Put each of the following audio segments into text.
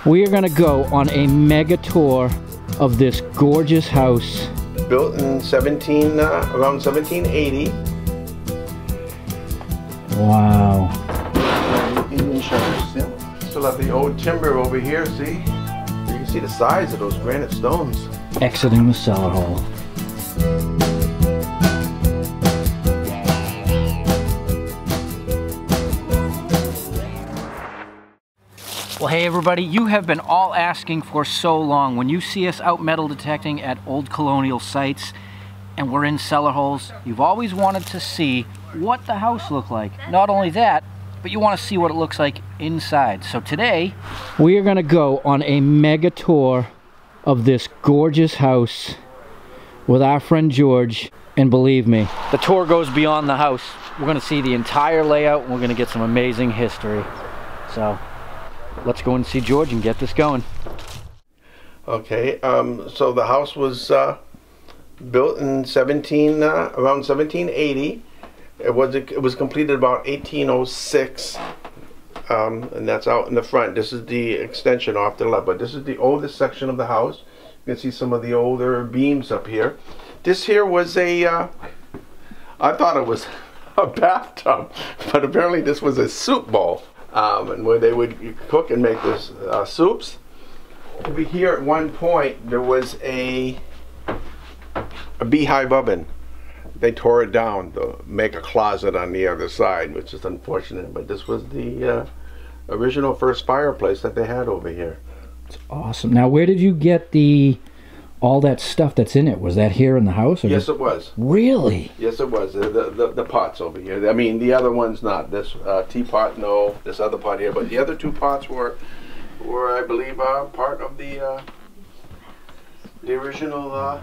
We are gonna go on a mega tour of this gorgeous house. Built in around 1780. Wow. Indian shutters, yeah. Still have the old timber over here, see? You can see the size of those granite stones. Exiting the cellar hole. Well, hey everybody, you have been all asking for so long. When you see us out metal detecting at old colonial sites and we're in cellar holes, you've always wanted to see what the house looked like. Not only that, but you want to see what it looks like inside. So today, we are going to go on a mega tour of this gorgeous house with our friend George. And believe me, the tour goes beyond the house. We're going to see the entire layout and we're going to get some amazing history. So let's go and see George and get this going. Okay, so the house was built in around 1780. It was completed about 1806, and that's out in the front. This is the extension off to the left, but this is the oldest section of the house. You can see some of the older beams up here. This here was I thought it was a bathtub, but apparently this was a soup bowl. And where they would cook and make this soups. Over here at one point there was a beehive oven. They tore it down to make a closet on the other side, which is unfortunate, but this was the original first fireplace that they had over here. It's awesome. Now where did you get all that stuff that's in it? Was that here in the house? Or yes, it was. Really? Yes, it was. The pots over here. I mean, the other one's not. This teapot, no. This other pot here. But the other two pots were I believe, part of the original.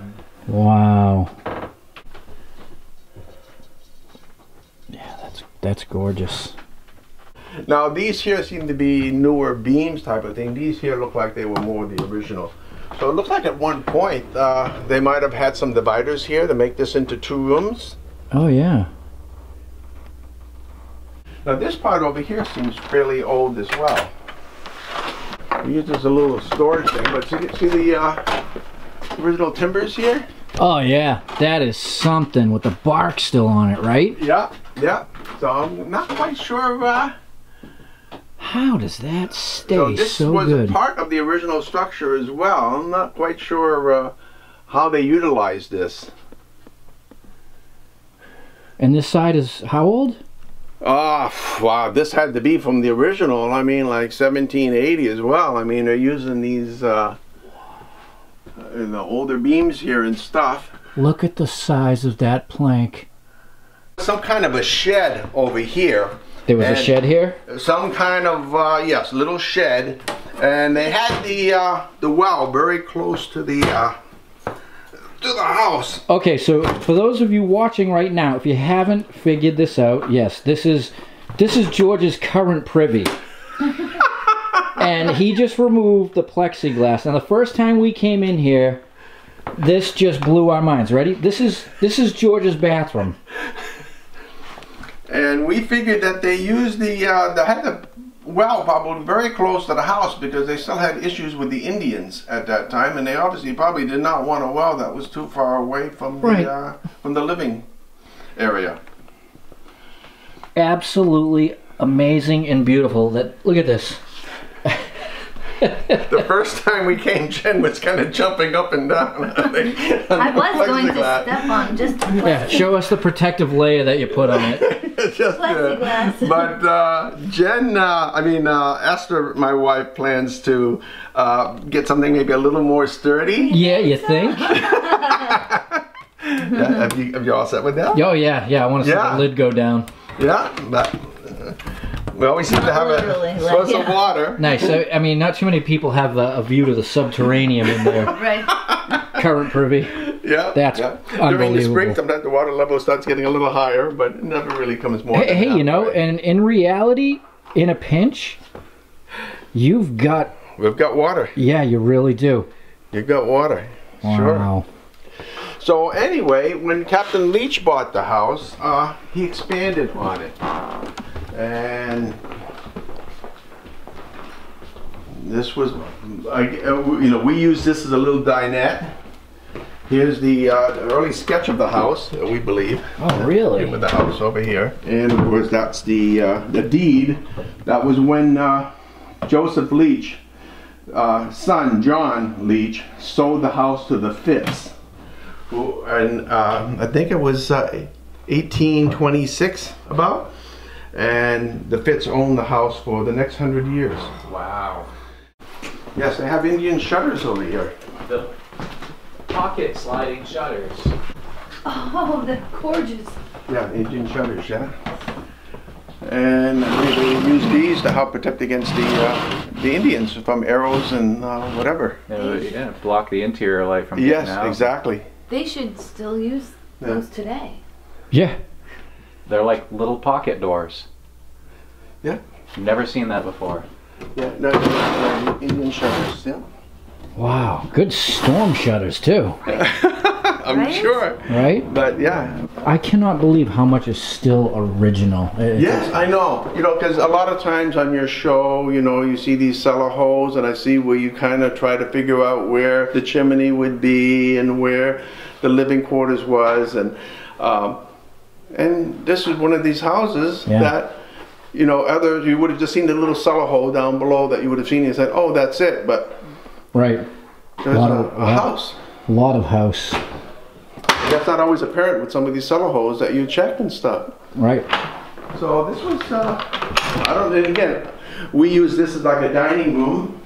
Wow. Yeah, that's gorgeous. Now these here seem to be newer beams type of thing. These here look like they were more the original. So it looks like at one point they might have had some dividers here to make this into two rooms. Oh yeah. Now this part over here seems fairly old as well. We use this as a little storage thing, but see the original timbers here? Oh yeah, that is something with the bark still on it, right? Yeah, yeah. So I'm not quite sure. How does that stay so good? So this was part of the original structure as well. I'm not quite sure how they utilized this. And this side is how old? Wow, this had to be from the original. I mean, like 1780 as well. I mean, they're using these the older beams here and stuff. Look at the size of that plank. Some kind of a shed over here. There was a shed here? Some kind of, yes, little shed. And they had the well very close to the house. Okay, so for those of you watching right now, if you haven't figured this out, yes, this is George's current privy. And he just removed the plexiglass. Now the first time we came in here, this just blew our minds. Ready? This is George's bathroom. And we figured that they used they had the well probably very close to the house because they still had issues with the Indians at that time, and they obviously probably did not want a well that was too far away from the living area. Absolutely amazing and beautiful. Look at this. The first time we came, Jen was kind of jumping up and down. I was going to step on just the plexiglass. Yeah, show us the protective layer that you put on it. Just, plexiglass. But Jen, Esther, my wife, plans to get something maybe a little more sturdy. Yeah, you think? Yeah, have you all set with that? Oh yeah, I want to see the lid go down. Yeah, but we always seem to have a source of water. Nice. I mean, not too many people have a view to the subterranean in their current privy. Yeah, that's unbelievable. During the spring, sometimes the water level starts getting a little higher, but it never really comes more. Hey, you know, and in reality, in a pinch, we've got water. Yeah, you really do. You've got water. Wow. Sure. So anyway, when Captain Leach bought the house, he expanded on it. And this was, you know, we used this as a little dinette. Here's the early sketch of the house, we believe. Oh, really? With the house over here. And of course, that's the deed. That was when Joseph Leach, son John Leach, sold the house to the Fitts. And I think it was 1826 about. And the Fitts owned the house for the next 100 years. Wow. Yes, they have Indian shutters over here. The pocket sliding shutters. Oh, they're gorgeous. Yeah, Indian shutters, yeah. And they use these to help protect against the Indians from arrows and whatever. Yeah, block the interior light from getting out. Yes, exactly. They should still use those today. Yeah. They're like little pocket doors. Yeah. Never seen that before. Yeah, no, Indian shutters, yeah. Wow, good storm shutters too. I'm Right? sure. Right? But yeah. I cannot believe how much is still original. Yes, I know. You know, because a lot of times on your show, you know, you see these cellar holes, and I see where you kind of try to figure out where the chimney would be and where the living quarters was, and this is one of these houses that, you know, others, you would have just seen the little cellar hole down below that you would have seen and said, oh, that's it. But right. there's a house. A lot of house. That's not always apparent with some of these cellar holes that you check and stuff. Right. So this was, I don't, and again, we use this as like a dining room.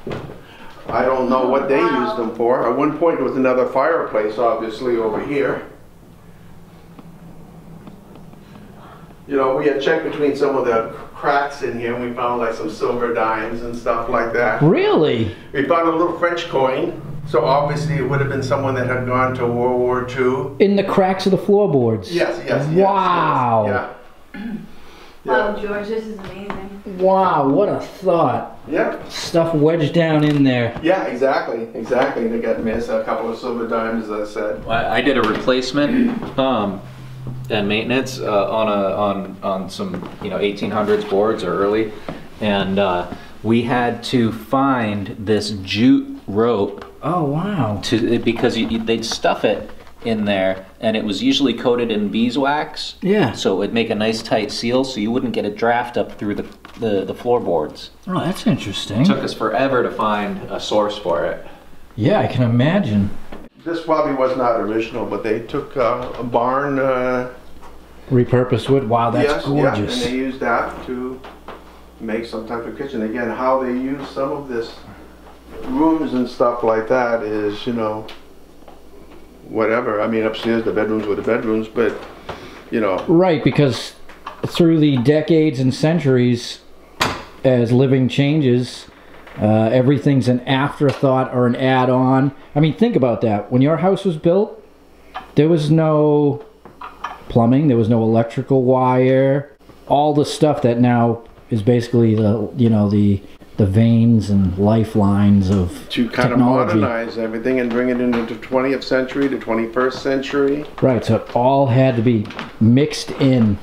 I don't know what they used them for. At one point there was another fireplace, obviously, over here. You know, we had checked between some of the cracks in here, and we found like some silver dimes and stuff like that. Really? We found a little French coin, so obviously it would have been someone that had gone to World War II. In the cracks of the floorboards? Yes, yes, yes. Wow. Yes, yeah. Wow, George, this is amazing. Wow, what a thought. Yeah. Stuff wedged down in there. Yeah, exactly, exactly. They got missed, a couple of silver dimes, as I said. I did a replacement and maintenance on some 1800s boards or early, and we had to find this jute rope. Oh wow! Because they'd stuff it in there, and it was usually coated in beeswax. Yeah. So it would make a nice tight seal, so you wouldn't get a draft up through the floorboards. Oh, that's interesting. It took us forever to find a source for it. Yeah, I can imagine. This probably was not original, but they took a barn. Repurposed wood. Wow, that's yes, gorgeous. Yeah, and they used that to make some type of kitchen. Again, how they use some of this rooms and stuff like that is, you know, whatever. I mean, upstairs the bedrooms were the bedrooms, but you know. Right, because through the decades and centuries, as living changes, everything's an afterthought or an add-on. I mean, think about that. When your house was built, there was no plumbing, there was no electrical wire. All the stuff that now is basically the veins and lifelines of to kind technology. of modernize everything and bring it into the 20th century, the 21st century. Right, so it all had to be mixed in.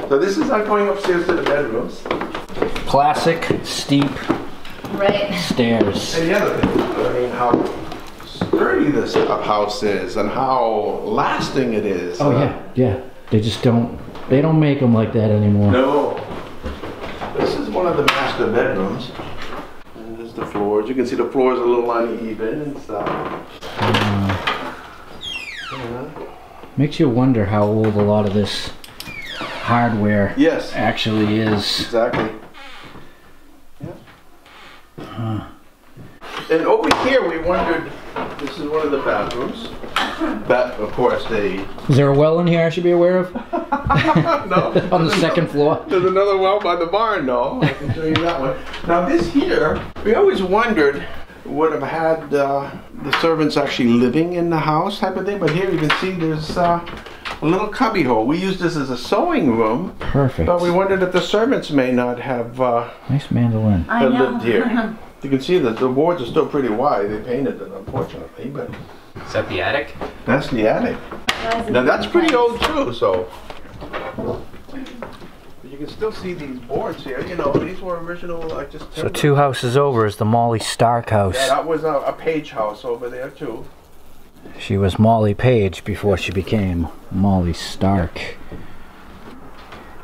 So this is not going upstairs to the bedrooms. Classic steep stairs. And the other thing, I mean, how sturdy this house is and how lasting it is. Oh yeah. They just don't make them like that anymore. No. This is one of the master bedrooms. And there's the floors. You can see the floors are a little uneven and stuff. Makes you wonder how old a lot of this hardware actually is. Exactly. And over here we wondered, this is one of the bathrooms. That, of course, Is there a well in here I should be aware of? No. On the second floor? There's another well by the barn, though. I can show you that one. Now this here, we always wondered, would have had the servants actually living in the house type of thing, but here you can see there's a little cubby hole. We use this as a sewing room. Perfect. But we wondered if the servants may not have nice mandolin. lived here. You can see that the boards are still pretty wide. They painted it, unfortunately, but... Is that the attic? That's the attic. Now that's pretty old too, so... You You can still see these boards here. You know, these were original, like just timber. So 2 houses over is the Molly Stark house. Yeah, that was a Page house over there too. She was Molly Page before she became Molly Stark.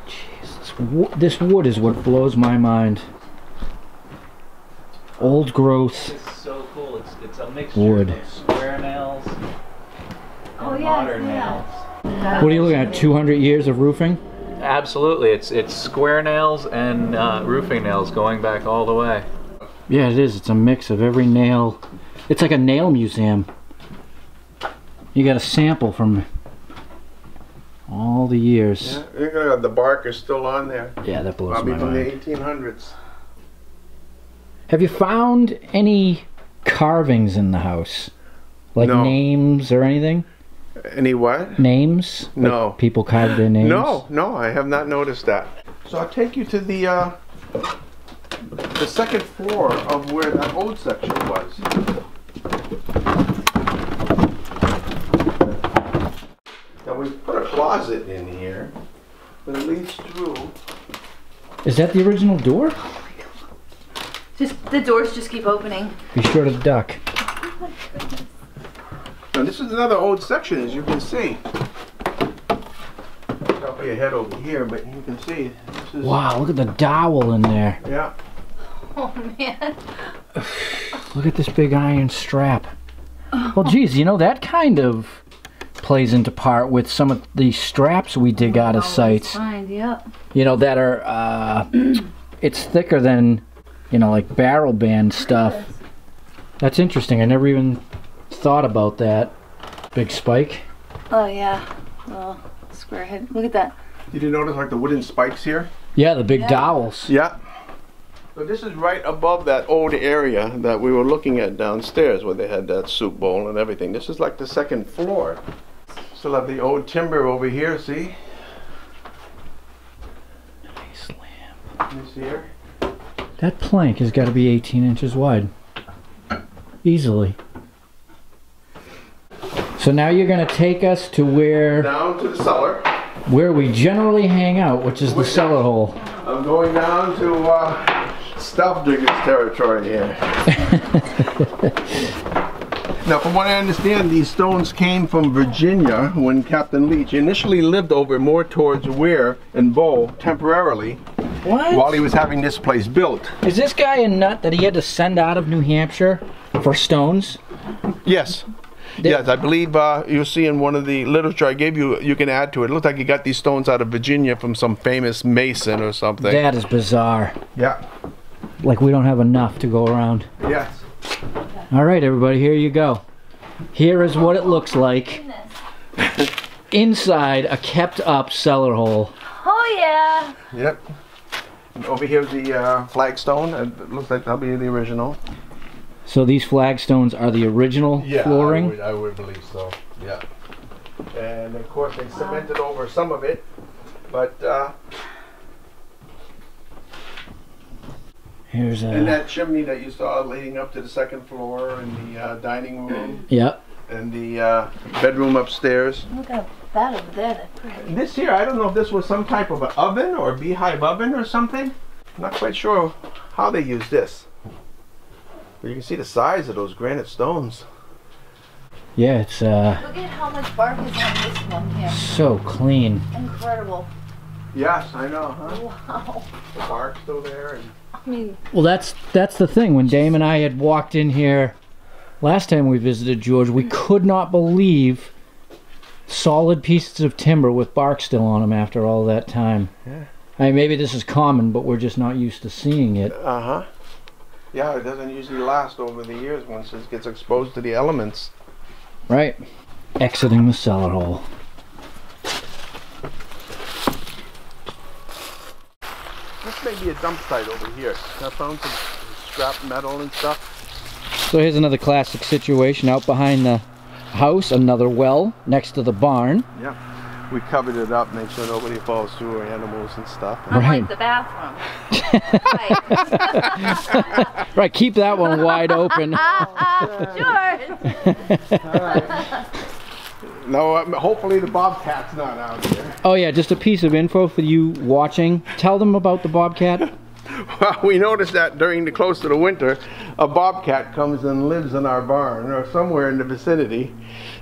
Jeez, this wood is what blows my mind. Old growth. It's so cool. It's a mixture Wood. of square nails and modern nails. What are you looking at? 200 years of roofing? Absolutely. It's square nails and roofing nails going back all the way. Yeah, it is. It's a mix of every nail. It's like a nail museum. You got a sample from all the years. Yeah, the bark is still on there. Yeah, that blows Probably my from the mind. 1800s. Have you found any carvings in the house? Like No. names or anything? Any what? Names? No. Like people carved their names? No, I have not noticed that. So I'll take you to the second floor of where that old section was. Now we put a closet in here, but it leads through. Is that the original door? Just the doors just keep opening. Be sure to duck. Now this is another old section, as you can see. I'll put your head over here, but you can see this is. Wow, look at the dowel in there. Yeah. Oh man. Look at this big iron strap. Well, geez, you know, that kind of plays into part with some of the straps we dig out of sites. Fine, yep. You know, that are, it's thicker than, you know, like barrel band stuff. That's interesting. I never even thought about that. Big spike. Oh yeah. Well, square head. Look at that. Did you notice like the wooden spikes here? Yeah, the big dowels. Yeah. So this is right above that old area that we were looking at downstairs where they had that soup bowl and everything. This is like the second floor. Still have the old timber over here, see? Nice lamp. This here. That plank has got to be 18 inches wide. Easily. So now you're going to take us to where Down to the cellar. we generally hang out, which is the cellar hole. I'm going down to stuff diggers territory here. Now, from what I understand, these stones came from Virginia when Captain Leach initially lived over more towards Weir and Bow temporarily What? while he was having this place built. Is this guy a nut that he had to send out of New Hampshire for stones? Yes. Yes, I believe you'll see in one of the literature I gave you, you can add to it. It looked like he got these stones out of Virginia from some famous mason or something. That is bizarre. Yeah. Like we don't have enough to go around. Yes. All right, everybody, here you go. Here is what it looks like inside a kept-up cellar hole. Oh yeah. Yep. And over here's the flagstone. It looks like that'll be the original. So these flagstones are the original flooring? I would believe so. Yeah. And of course they cemented over some of it, but Here's and a... that chimney that you saw leading up to the second floor and the dining room Yep. and the bedroom upstairs. Look at that over there. That's pretty. This here, I don't know if this was some type of an oven or a beehive oven or something. I'm not quite sure how they used this. But you can see the size of those granite stones. Yeah, it's Look at how much bark is on this one here. so clean. Incredible. Yes, I know, huh? Wow. The bark's still there. And I mean, Well, that's the thing. When Dame and I had walked in here last time we visited George, we could not believe solid pieces of timber with bark still on them after all that time. Yeah. I mean, maybe this is common, but we're just not used to seeing it. uh-huh. Yeah, it doesn't usually last over the years once it gets exposed to the elements. Right. Exiting the cellar hole. This may be a dump site over here. I found some scrap metal and stuff. So here's another classic situation out behind the house, another well next to the barn. Yeah. We covered it up, make sure nobody falls through or animals and stuff. Right. unlike the bathroom. Right. Right, keep that one wide open. Sure. No, hopefully the Bobcat's not out there. Oh yeah, just a piece of info for you watching. Tell them about the Bobcat. Well, we noticed that during the close to the winter, a Bobcat comes and lives in our barn or somewhere in the vicinity.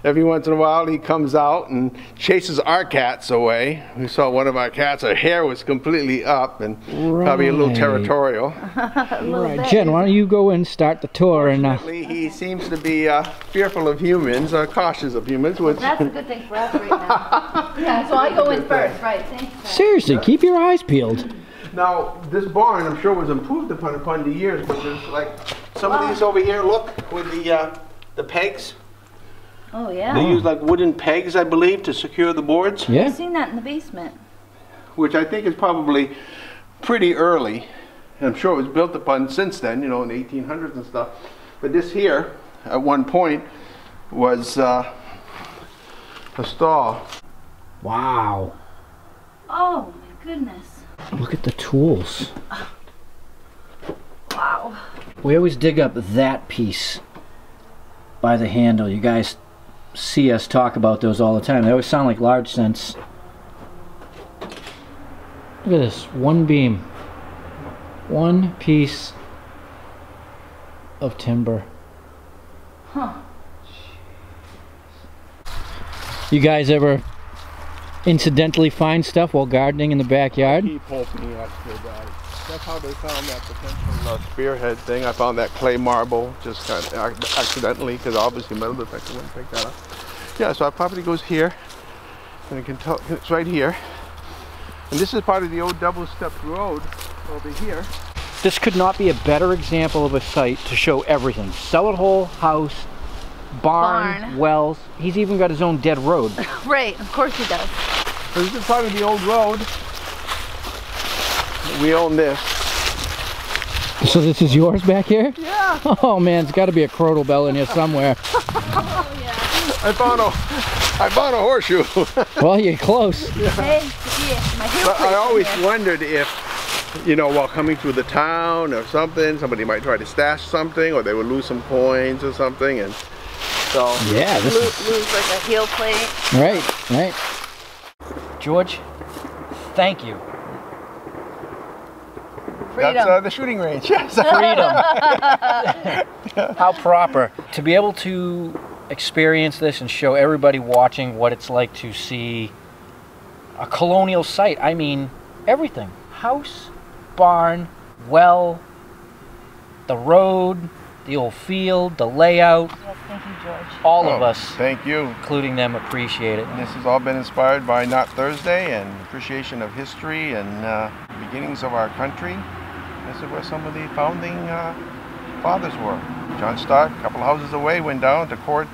Every once in a while he comes out and chases our cats away. We saw one of our cats, her hair was completely up and probably a little territorial. Right. Jen, why don't you go and start the tour? And Fortunately, he seems to be fearful of humans, cautious of humans. Which That's a good thing for us right now. Yeah, so I go in first, right? Thanks. seriously, keep your eyes peeled. Now, this barn, I'm sure, was improved upon the years, but there's like some of these over here, look, with the pegs. Oh yeah. They use like wooden pegs, I believe, to secure the boards. Yeah. I've seen that in the basement. Which I think is probably pretty early. And I'm sure it was built upon since then, you know, in the 1800s and stuff. But this here, at one point, was a stall. Wow. Oh my goodness. Look at the tools. Wow. We always dig up that piece by the handle. You guys see us talk about those all the time. They always sound like large cents. Look at this, one beam. One piece of timber. Huh. You guys ever incidentally find stuff while gardening in the backyard? Keep hoping that's that's how they found that potential spearhead thing. I found that clay marble just kind of accidentally, because obviously metal detector wouldn't pick that up. Yeah, so our property goes here, and you can tell it's right here. And this is part of the old double-stepped road over here. This could not be a better example of a site to show everything. Cellar hole, house, barn, wells. He's even got his own dead road. Right, of course he does. So this is part of the old road. We own this. So this is yours back here? Yeah. Oh man, it's got to be a crotal bell in here somewhere. Oh yeah. I found a horseshoe. Well, you're close. Hey, yeah, my heel But plate I always here. wondered if, you know, while coming through the town or something, somebody might try to stash something, or they would lose some coins or something, and so Yeah, this is lose like a heel plate. right, right. George, thank you. Freedom. that's the shooting range. Yes. Freedom. How proper. To be able to experience this and show everybody watching what it's like to see a colonial site. I mean, everything. House, barn, well, the road, the old field, the layout. Yes, thank you, George. All of us, Thank you. including them, appreciate it. This has all been inspired by Not Thursday and appreciation of history and beginnings of our country. This is where some of the founding fathers were. John Stark, a couple houses away, went down to court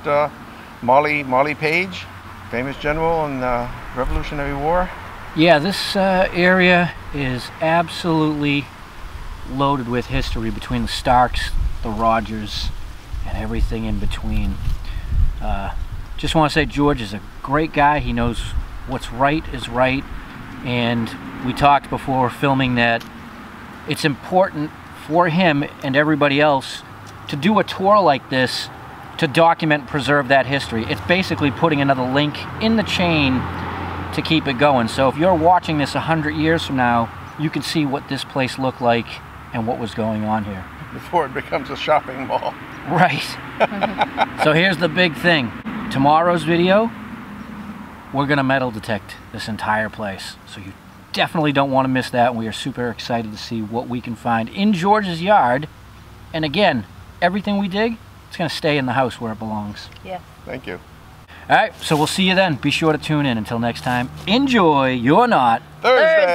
Molly Page, famous general in the Revolutionary War. Yeah, this area is absolutely loaded with history between the Starks, the Rogers, and everything in between. Just want to say George is a great guy. He knows what's right is right, and we talked before filming that it's important for him and everybody else to do a tour like this to document and preserve that history. It's basically putting another link in the chain to keep it going. So if you're watching this 100 years from now, you can see what this place looked like and what was going on here. Before it becomes a shopping mall. Right. So here's the big thing. Tomorrow's video, we're gonna metal detect this entire place. So you definitely don't want to miss that. And we are super excited to see what we can find in George's yard. And again, everything we dig, it's gonna stay in the house where it belongs. Yeah. Thank you. All right, so we'll see you then. Be sure to tune in. Until next time, enjoy your Not Thursday.